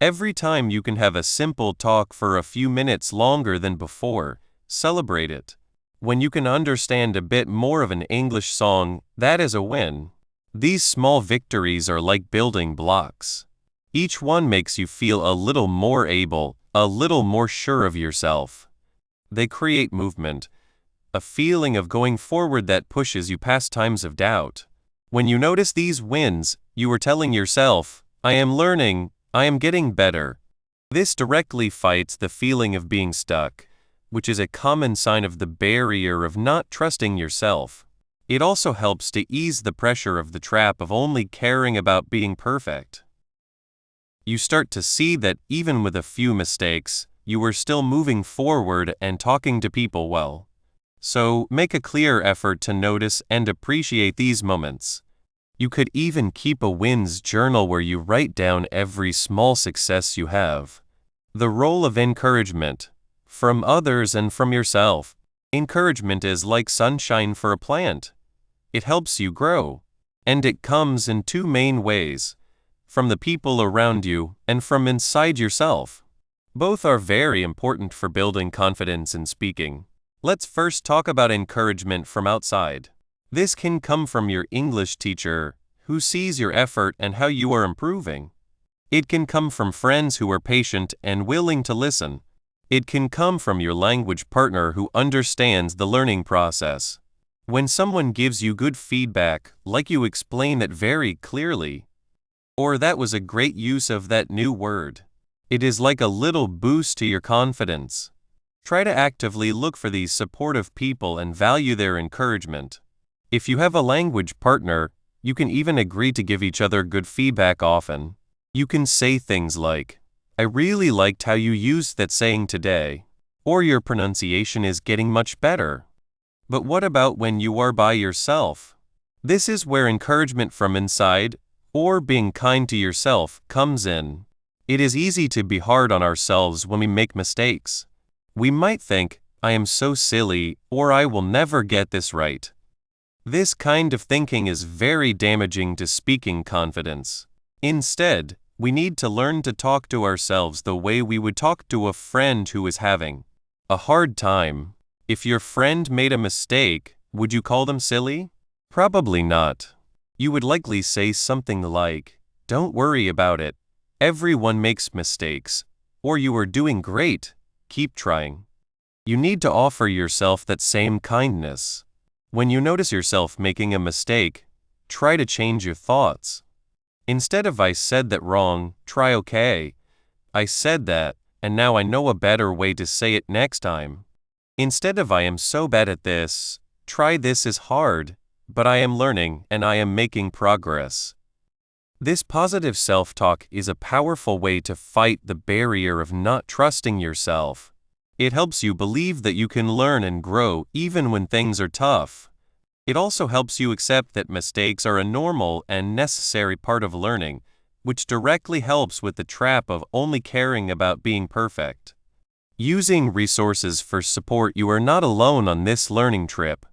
S1: Every time you can have a simple talk for a few minutes longer than before, celebrate it. When you can understand a bit more of an English song, that is a win. These small victories are like building blocks. Each one makes you feel a little more able, a little more sure of yourself. They create movement, a feeling of going forward that pushes you past times of doubt. When you notice these wins, you are telling yourself, I am learning, I am getting better. This directly fights the feeling of being stuck, which is a common sign of the barrier of not trusting yourself. It also helps to ease the pressure of the trap of only caring about being perfect. You start to see that even with a few mistakes, you are still moving forward and talking to people well. So, make a clear effort to notice and appreciate these moments. You could even keep a wins journal where you write down every small success you have. The role of encouragement, from others and from yourself. Encouragement is like sunshine for a plant. It helps you grow. And it comes in two main ways, from the people around you and from inside yourself. Both are very important for building confidence in speaking. Let's first talk about encouragement from outside. This can come from your English teacher, who sees your effort and how you are improving. It can come from friends who are patient and willing to listen. It can come from your language partner who understands the learning process. When someone gives you good feedback, like you explain it very clearly, or that was a great use of that new word, it is like a little boost to your confidence. Try to actively look for these supportive people and value their encouragement. If you have a language partner, you can even agree to give each other good feedback often. You can say things like, "I really liked how you used that saying today," or "Your pronunciation is getting much better." But what about when you are by yourself? This is where encouragement from inside, or being kind to yourself, comes in. It is easy to be hard on ourselves when we make mistakes. We might think, "I am so silly," or "I will never get this right." This kind of thinking is very damaging to speaking confidence. Instead, we need to learn to talk to ourselves the way we would talk to a friend who is having a hard time. If your friend made a mistake, would you call them silly? Probably not. You would likely say something like, "Don't worry about it. Everyone makes mistakes," or "You are doing great. Keep trying." You need to offer yourself that same kindness. When you notice yourself making a mistake, try to change your thoughts. Instead of "I said that wrong," try "Okay, I said that, and now I know a better way to say it next time." Instead of "I am so bad at this," try "This is hard, but I am learning and I am making progress." This positive self-talk is a powerful way to fight the barrier of not trusting yourself. It helps you believe that you can learn and grow even when things are tough. It also helps you accept that mistakes are a normal and necessary part of learning, which directly helps with the trap of only caring about being perfect. Using resources for support. You are not alone on this learning trip.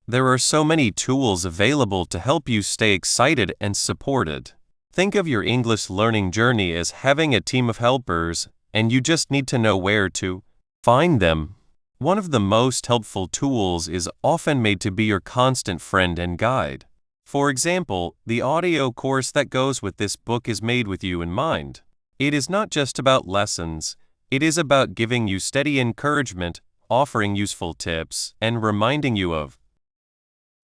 S1: There are so many tools available to help you stay excited and supported. Think of your English learning journey as having a team of helpers, and you just need to know where to find them. One of the most helpful tools is often made to be your constant friend and guide. For example, the audio course that goes with this book is made with you in mind. It is not just about lessons, it is about giving you steady encouragement, offering useful tips, and reminding you of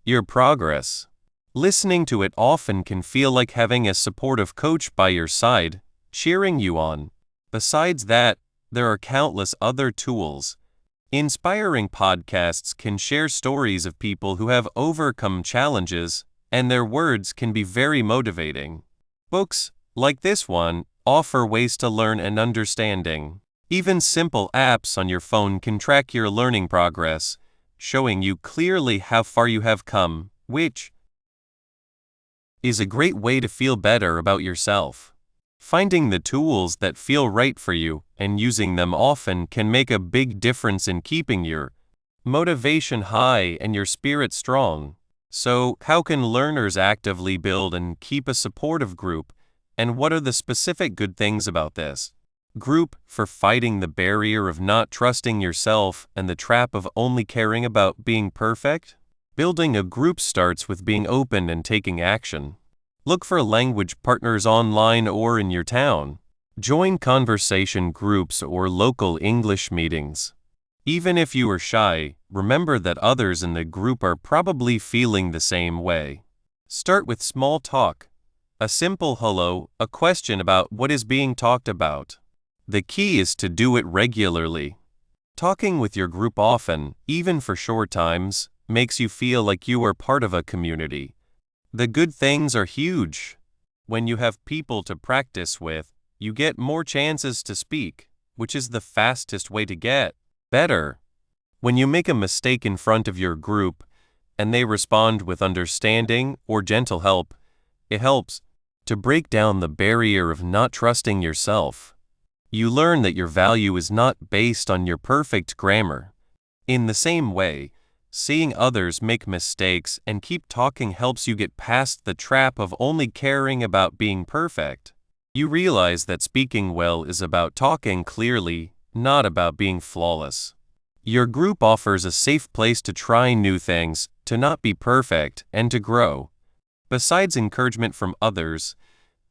S1: your progress. Listening to it often can feel like having a supportive coach by your side, cheering you on. Besides that, there are countless other tools. Inspiring podcasts can share stories of people who have overcome challenges, and their words can be very motivating. Books, like this one, offer ways to learn and understanding. Even simple apps on your phone can track your learning progress, showing you clearly how far you have come, which is a great way to feel better about yourself. Finding the tools that feel right for you and using them often can make a big difference in keeping your motivation high and your spirit strong. So, how can learners actively build and keep a supportive group, and what are the specific good things about this group for fighting the barrier of not trusting yourself and the trap of only caring about being perfect? Building a group starts with being open and taking action. Look for language partners online or in your town. Join conversation groups or local English meetings. Even if you are shy, remember that others in the group are probably feeling the same way. Start with small talk. A simple hello, a question about what is being talked about. The key is to do it regularly. Talking with your group often, even for short times, makes you feel like you are part of a community. The good things are huge. When you have people to practice with, you get more chances to speak, which is the fastest way to get better. When you make a mistake in front of your group, and they respond with understanding or gentle help, it helps to break down the barrier of not trusting yourself. You learn that your value is not based on your perfect grammar. In the same way, seeing others make mistakes and keep talking helps you get past the trap of only caring about being perfect. You realize that speaking well is about talking clearly, not about being flawless. Your group offers a safe place to try new things, to not be perfect, and to grow. Besides encouragement from others,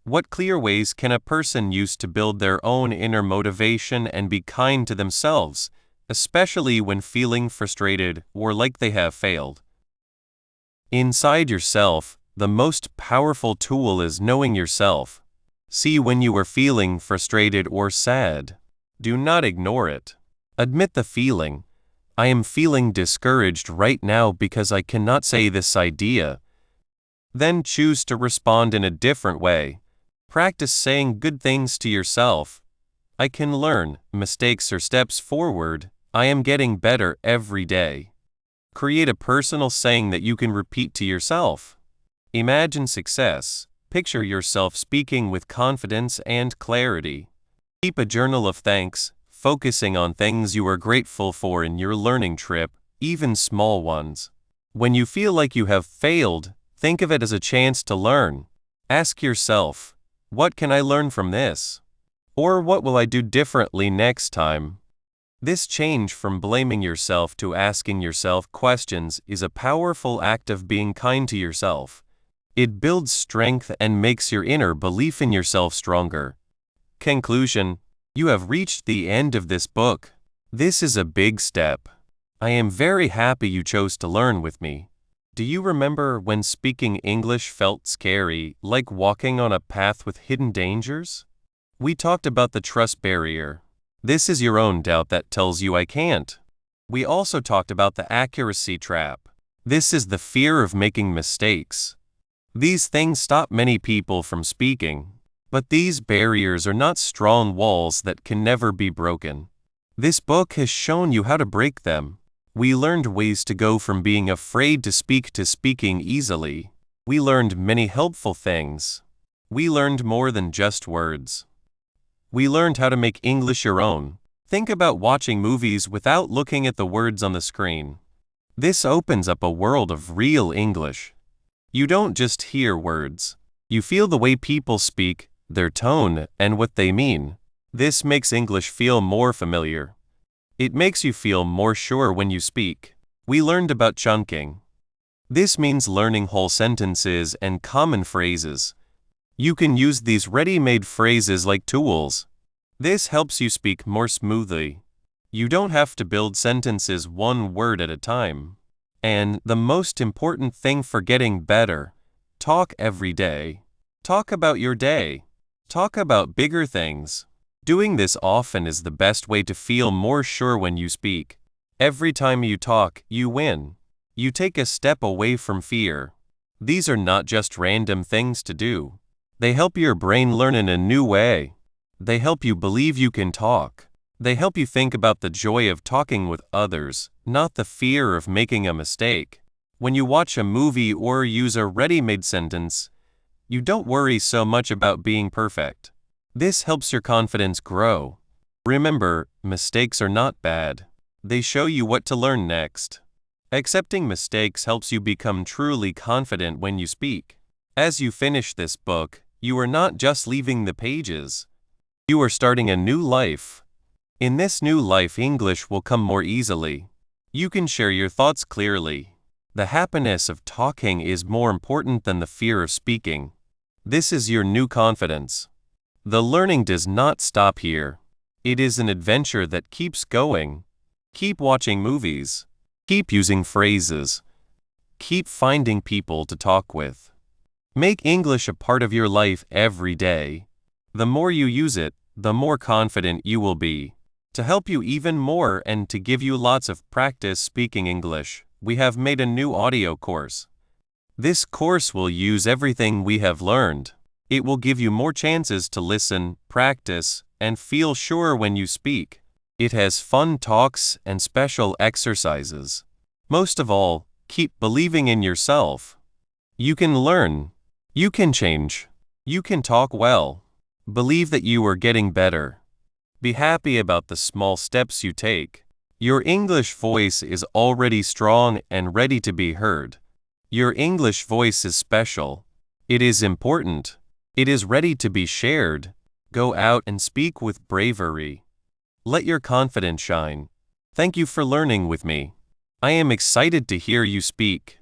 S1: What clear ways can a person use to build their own inner motivation and be kind to themselves, especially when feeling frustrated or like they have failed? Inside yourself, the most powerful tool is knowing yourself. See when you are feeling frustrated or sad. Do not ignore it. Admit the feeling. I am feeling discouraged right now because I cannot say this idea. Then choose to respond in a different way. Practice saying good things to yourself. I can learn, mistakes are steps forward, I am getting better every day. Create a personal saying that you can repeat to yourself. Imagine success. Picture yourself speaking with confidence and clarity. Keep a journal of thanks, focusing on things you are grateful for in your learning trip, even small ones. When you feel like you have failed, think of it as a chance to learn. Ask yourself, what can I learn from this? Or what will I do differently next time? This change from blaming yourself to asking yourself questions is a powerful act of being kind to yourself. It builds strength and makes your inner belief in yourself stronger. Conclusion: you have reached the end of this book. This is a big step. I am very happy you chose to learn with me. Do you remember when speaking English felt scary, like walking on a path with hidden dangers? We talked about the trust barrier. This is your own doubt that tells you I can't. We also talked about the accuracy trap. This is the fear of making mistakes. These things stop many people from speaking. But these barriers are not strong walls that can never be broken. This book has shown you how to break them. We learned ways to go from being afraid to speaking easily. We learned many helpful things. We learned more than just words. We learned how to make English your own. Think about watching movies without looking at the words on the screen. This opens up a world of real English. You don't just hear words. You feel the way people speak, their tone, and what they mean. This makes English feel more familiar. It makes you feel more sure when you speak. We learned about chunking. This means learning whole sentences and common phrases. You can use these ready-made phrases like tools. This helps you speak more smoothly. You don't have to build sentences one word at a time. And the most important thing for getting better: talk every day. Talk about your day. Talk about bigger things. Doing this often is the best way to feel more sure when you speak. Every time you talk, you win. You take a step away from fear. These are not just random things to do. They help your brain learn in a new way. They help you believe you can talk. They help you think about the joy of talking with others, not the fear of making a mistake. When you watch a movie or use a ready-made sentence, you don't worry so much about being perfect. This helps your confidence grow. Remember, mistakes are not bad. They show you what to learn next. Accepting mistakes helps you become truly confident when you speak. As you finish this book, you are not just leaving the pages. You are starting a new life. In this new life, English will come more easily. You can share your thoughts clearly. The happiness of talking is more important than the fear of speaking. This is your new confidence. The learning does not stop here. It is an adventure that keeps going. Keep watching movies. Keep using phrases. Keep finding people to talk with. Make English a part of your life every day. The more you use it, the more confident you will be. To help you even more and to give you lots of practice speaking English, we have made a new audio course. This course will use everything we have learned. It will give you more chances to listen, practice, and feel sure when you speak. It has fun talks and special exercises. Most of all, keep believing in yourself. You can learn. You can change. You can talk well. Believe that you are getting better. Be happy about the small steps you take. Your English voice is already strong and ready to be heard. Your English voice is special. It is important. It is ready to be shared. Go out and speak with bravery. Let your confidence shine. Thank you for learning with me. I am excited to hear you speak.